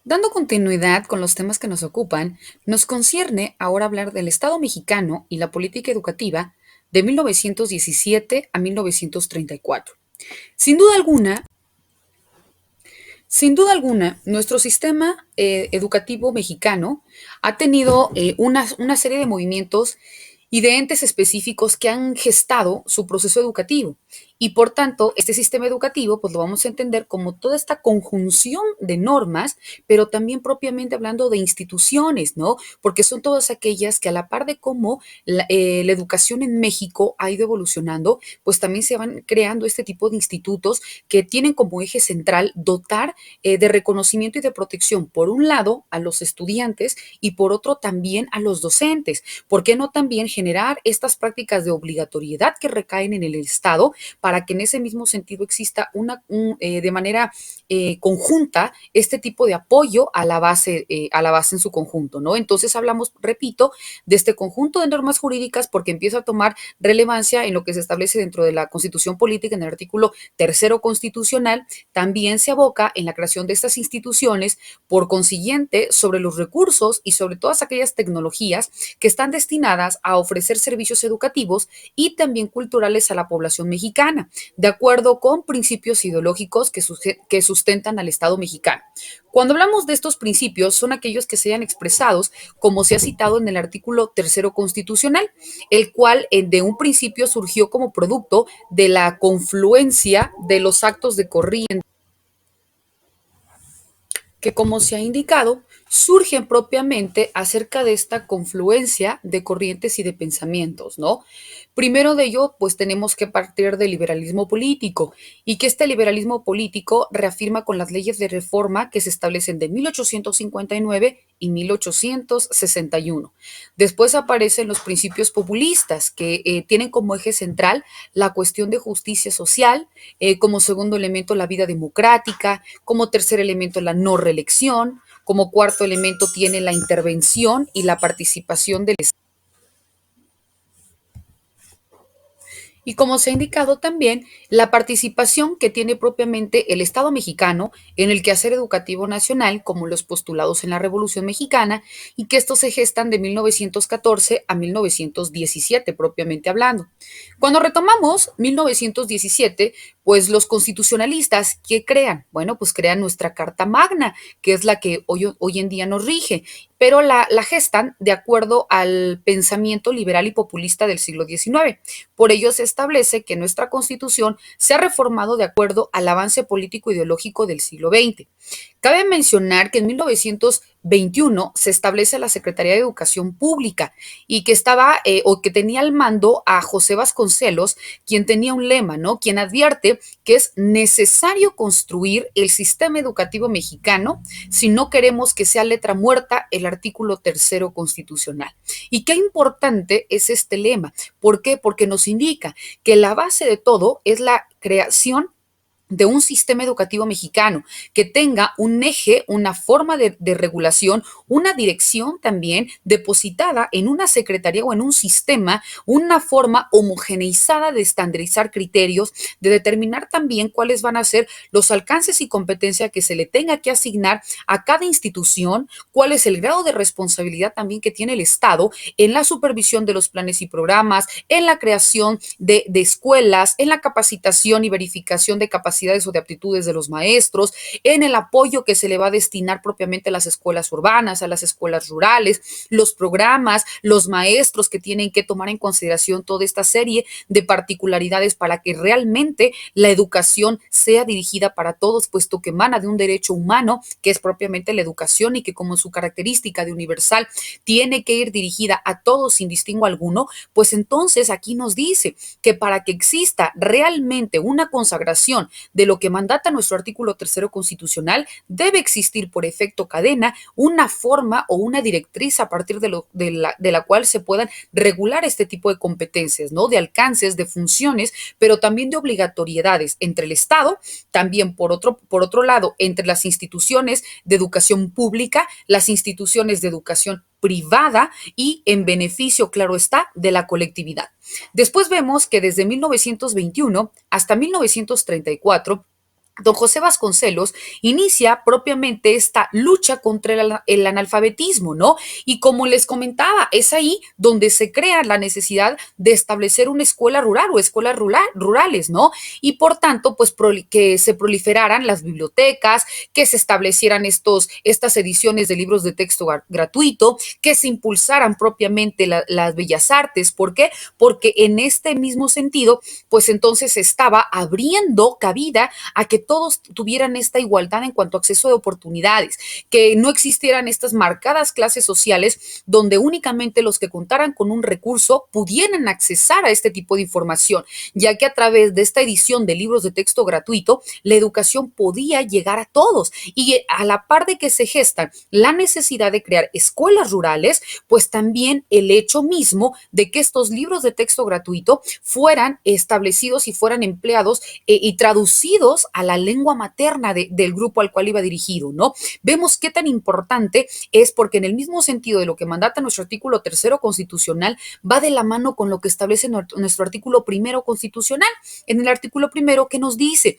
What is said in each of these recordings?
Dando continuidad con los temas que nos ocupan, nos concierne ahora hablar del Estado mexicano y la política educativa de 1917 a 1934. Sin duda alguna, sin duda alguna, nuestro sistema educativo mexicano ha tenido una serie de movimientos y de entes específicos que han gestado su proceso educativo. Y por tanto, este sistema educativo, pues lo vamos a entender como toda esta conjunción de normas, pero también propiamente hablando de instituciones, ¿no? Porque son todas aquellas que a la par de cómo la educación en México ha ido evolucionando, pues también se van creando este tipo de institutos que tienen como eje central dotar de reconocimiento y de protección, por un lado, a los estudiantes y por otro también a los docentes. ¿Por qué no también generar estas prácticas de obligatoriedad que recaen en el Estado para que en ese mismo sentido exista de manera conjunta este tipo de apoyo a la base en su conjunto, ¿no? Entonces hablamos, repito, de este conjunto de normas jurídicas porque empieza a tomar relevancia en lo que se establece dentro de la Constitución Política en el artículo tercero constitucional. También se aboca en la creación de estas instituciones, por consiguiente, sobre los recursos y sobre todas aquellas tecnologías que están destinadas a ofrecer servicios educativos y también culturales a la población mexicana, de acuerdo con principios ideológicos que sustentan al Estado mexicano. Cuando hablamos de estos principios, son aquellos que se hayan expresados, como se ha citado en el artículo tercero constitucional, el cual de un principio surgió como producto de la confluencia de los actos de corriente que, como se ha indicado, surgen propiamente acerca de esta confluencia de corrientes y de pensamientos, ¿no? Primero de ello, pues tenemos que partir del liberalismo político y que este liberalismo político reafirma con las leyes de reforma que se establecen de 1859 y 1861. Después aparecen los principios populistas que tienen como eje central la cuestión de justicia social, como segundo elemento la vida democrática, como tercer elemento la no reelección, como cuarto elemento tiene la intervención y la participación del Estado. Y como se ha indicado también, la participación que tiene propiamente el Estado mexicano en el quehacer educativo nacional, como los postulados en la Revolución Mexicana, y que estos se gestan de 1914 a 1917, propiamente hablando. Cuando retomamos 1917, pues los constitucionalistas, ¿qué crean? Bueno, pues crean nuestra Carta Magna, que es la que hoy en día nos rige, pero la gestan de acuerdo al pensamiento liberal y populista del siglo XIX. Por ello se establece que nuestra Constitución se ha reformado de acuerdo al avance político ideológico del siglo XX. Cabe mencionar que en 1921 se establece la Secretaría de Educación Pública y que estaba o que tenía al mando a José Vasconcelos, quien tenía un lema, ¿no? Quien advierte que es necesario construir el sistema educativo mexicano si no queremos que sea letra muerta el artículo tercero constitucional. Y qué importante es este lema. ¿Por qué? Porque nos indica que la base de todo es la creación de un sistema educativo mexicano que tenga un eje, una forma de regulación, una dirección también depositada en una secretaría o en un sistema, una forma homogeneizada de estandarizar criterios, de determinar también cuáles van a ser los alcances y competencia que se le tenga que asignar a cada institución, cuál es el grado de responsabilidad también que tiene el Estado en la supervisión de los planes y programas, en la creación de escuelas, en la capacitación y verificación de capacidades o de aptitudes de los maestros, en el apoyo que se le va a destinar propiamente a las escuelas urbanas, a las escuelas rurales, los programas, los maestros que tienen que tomar en consideración toda esta serie de particularidades para que realmente la educación sea dirigida para todos, puesto que emana de un derecho humano que es propiamente la educación y que como su característica de universal tiene que ir dirigida a todos sin distingo alguno, pues entonces aquí nos dice que para que exista realmente una consagración de lo que mandata nuestro artículo tercero constitucional, debe existir por efecto cadena una forma o una directriz a partir de la cual se puedan regular este tipo de competencias, ¿no? De alcances, de funciones, pero también de obligatoriedades entre el Estado, también por otro lado, entre las instituciones de educación pública, las instituciones de educación privada y en beneficio, claro está, de la colectividad. Después vemos que desde 1921 hasta 1934 Don José Vasconcelos inicia propiamente esta lucha contra el analfabetismo, ¿no? Y como les comentaba, es ahí donde se crea la necesidad de establecer una escuela rural o escuelas rurales, ¿no? Y por tanto, pues que se proliferaran las bibliotecas, que se establecieran estas ediciones de libros de texto gratuito, que se impulsaran propiamente las bellas artes. ¿Por qué? Porque en este mismo sentido, pues entonces se estaba abriendo cabida a que todos tuvieran esta igualdad en cuanto a acceso de oportunidades, que no existieran estas marcadas clases sociales donde únicamente los que contaran con un recurso pudieran accesar a este tipo de información, ya que a través de esta edición de libros de texto gratuito, la educación podía llegar a todos. Y a la par de que se gesta la necesidad de crear escuelas rurales, pues también el hecho mismo de que estos libros de texto gratuito fueran establecidos y fueran empleados y traducidos a la lengua materna del grupo al cual iba dirigido, ¿no? Vemos qué tan importante es porque en el mismo sentido de lo que mandata nuestro artículo tercero constitucional, va de la mano con lo que establece nuestro artículo primero constitucional. En el artículo primero, ¿qué nos dice?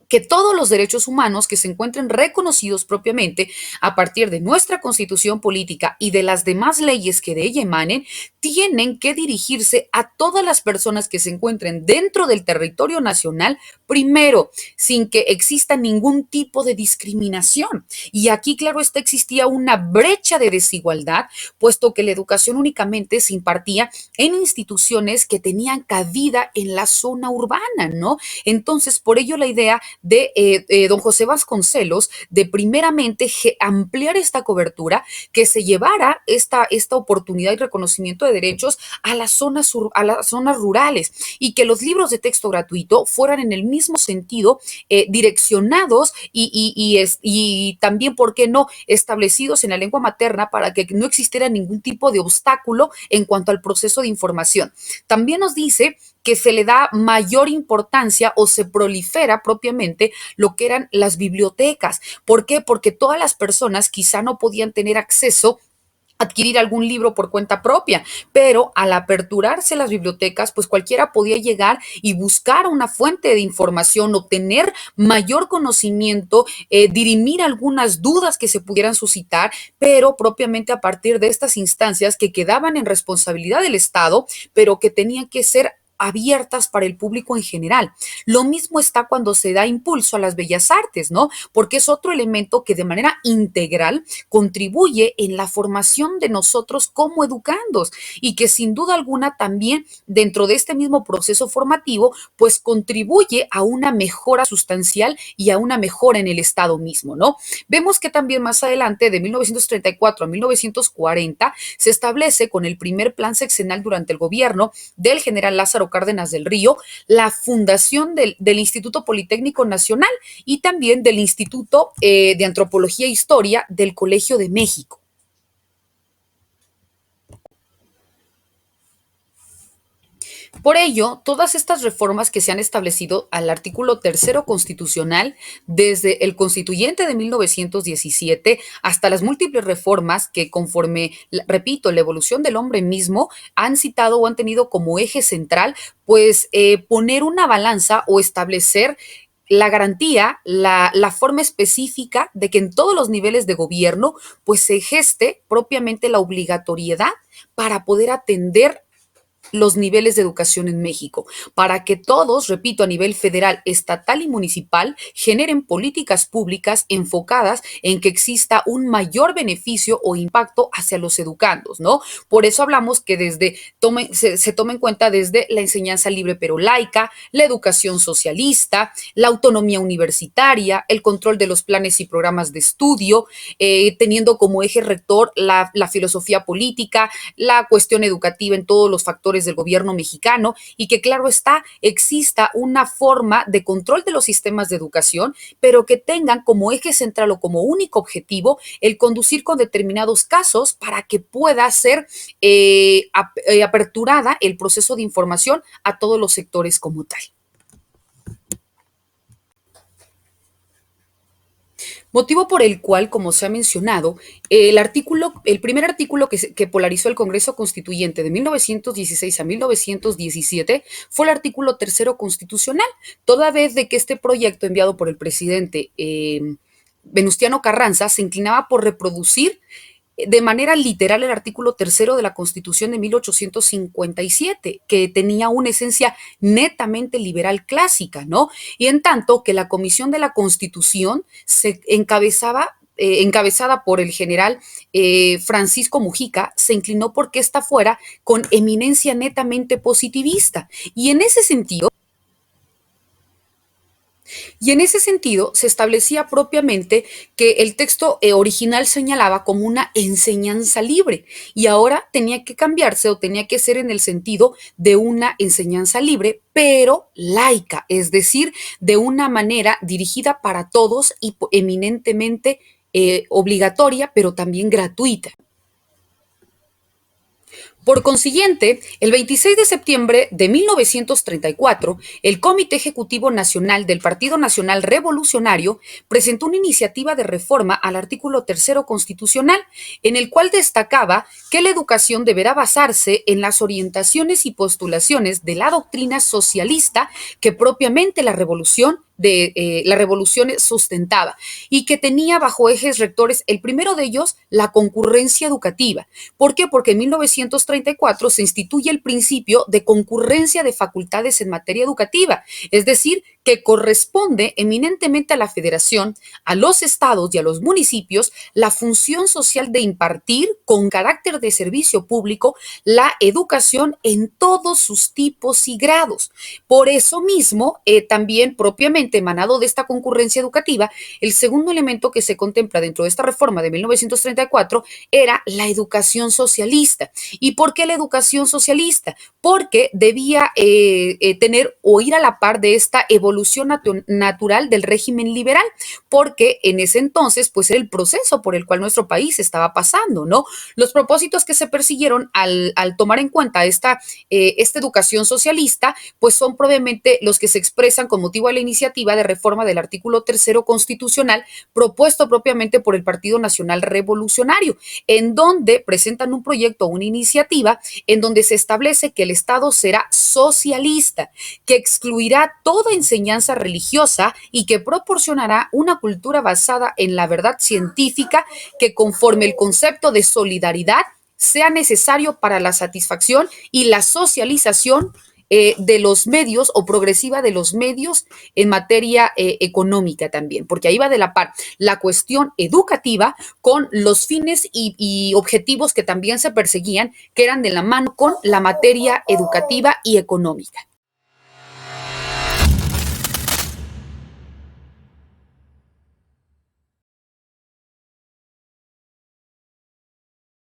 Que todos los derechos humanos que se encuentren reconocidos propiamente a partir de nuestra constitución política y de las demás leyes que de ella emanen, tienen que dirigirse a todas las personas que se encuentren dentro del territorio nacional, primero, sin que exista ningún tipo de discriminación. Y aquí, claro está, existía una brecha de desigualdad, puesto que la educación únicamente se impartía en instituciones que tenían cabida en la zona urbana, ¿no? Entonces, por ello la idea de don José Vasconcelos de primeramente ampliar esta cobertura, que se llevara esta oportunidad y reconocimiento de derechos a las zonas rurales y que los libros de texto gratuito fueran en el mismo sentido direccionados y también, ¿por qué no?, establecidos en la lengua materna para que no existiera ningún tipo de obstáculo en cuanto al proceso de información. También nos dice que se le da mayor importancia o se prolifera propiamente lo que eran las bibliotecas. ¿Por qué? Porque todas las personas quizá no podían tener acceso a adquirir algún libro por cuenta propia, pero al aperturarse las bibliotecas, pues cualquiera podía llegar y buscar una fuente de información, obtener mayor conocimiento, dirimir algunas dudas que se pudieran suscitar, pero propiamente a partir de estas instancias que quedaban en responsabilidad del Estado, pero que tenían que ser abiertas para el público en general. Lo mismo está cuando se da impulso a las bellas artes, ¿no? Porque es otro elemento que de manera integral contribuye en la formación de nosotros como educandos y que sin duda alguna también dentro de este mismo proceso formativo, pues contribuye a una mejora sustancial y a una mejora en el Estado mismo, ¿no? Vemos que también más adelante, de 1934 a 1940, se establece con el primer plan sexenal durante el gobierno del general Lázaro Cárdenas del Río, la fundación del Instituto Politécnico Nacional y también del Instituto de Antropología e Historia del Colegio de México. Por ello, todas estas reformas que se han establecido al artículo tercero constitucional, desde el constituyente de 1917 hasta las múltiples reformas que conforme, repito, la evolución del hombre mismo, han citado o han tenido como eje central, pues poner una balanza o establecer la garantía, la forma específica de que en todos los niveles de gobierno, pues se geste propiamente la obligatoriedad para poder atender los niveles de educación en México, para que todos, repito, a nivel federal, estatal y municipal, generen políticas públicas enfocadas en que exista un mayor beneficio o impacto hacia los educandos, ¿no? Por eso hablamos que se toma en cuenta desde la enseñanza libre pero laica, la educación socialista, la autonomía universitaria, el control de los planes y programas de estudio, teniendo como eje rector la filosofía política, la cuestión educativa en todos los factores del gobierno mexicano y que claro está, exista una forma de control de los sistemas de educación, pero que tengan como eje central o como único objetivo el conducir con determinados casos para que pueda ser aperturada el proceso de información a todos los sectores como tal. Motivo por el cual, como se ha mencionado, el primer artículo que polarizó el Congreso Constituyente de 1916 a 1917 fue el artículo tercero constitucional, toda vez de que este proyecto enviado por el presidente Venustiano Carranza se inclinaba por reproducir de manera literal el artículo tercero de la Constitución de 1857, que tenía una esencia netamente liberal clásica, ¿no? Y en tanto que la Comisión de la Constitución se encabezada por el general Francisco Mujica, se inclinó porque esta fuera con eminencia netamente positivista. Y en ese sentido, se establecía propiamente que el texto original señalaba como una enseñanza libre y ahora tenía que cambiarse o tenía que ser en el sentido de una enseñanza libre, pero laica, es decir, de una manera dirigida para todos y eminentemente obligatoria, pero también gratuita. Por consiguiente, el 26 de septiembre de 1934, el Comité Ejecutivo Nacional del Partido Nacional Revolucionario presentó una iniciativa de reforma al artículo tercero constitucional, en el cual destacaba que la educación deberá basarse en las orientaciones y postulaciones de la doctrina socialista que propiamente la revolución sustentaba y que tenía bajo ejes rectores, el primero de ellos, la concurrencia educativa. ¿Por qué? Porque en 1934 se instituye el principio de concurrencia de facultades en materia educativa, es decir, que corresponde eminentemente a la federación, a los estados y a los municipios la función social de impartir con carácter de servicio público la educación en todos sus tipos y grados. Por eso mismo, también propiamente emanado de esta concurrencia educativa, el segundo elemento que se contempla dentro de esta reforma de 1934 era la educación socialista. ¿Y por qué la educación socialista? Porque debía tener o ir a la par de esta evolución natural del régimen liberal, porque en ese entonces pues era el proceso por el cual nuestro país estaba pasando, ¿no? Los propósitos que se persiguieron al tomar en cuenta esta educación socialista, pues son probablemente los que se expresan con motivo de la iniciativa de reforma del artículo tercero constitucional propuesto propiamente por el Partido Nacional Revolucionario, en donde presentan un proyecto, una iniciativa, en donde se establece que el Estado será socialista, que excluirá toda enseñanza religiosa y que proporcionará una cultura basada en la verdad científica que conforme el concepto de solidaridad sea necesario para la satisfacción y la socialización de los medios o progresiva de los medios en materia económica también, porque ahí va de la par la cuestión educativa con los fines y objetivos que también se perseguían, que eran de la mano con la materia educativa y económica.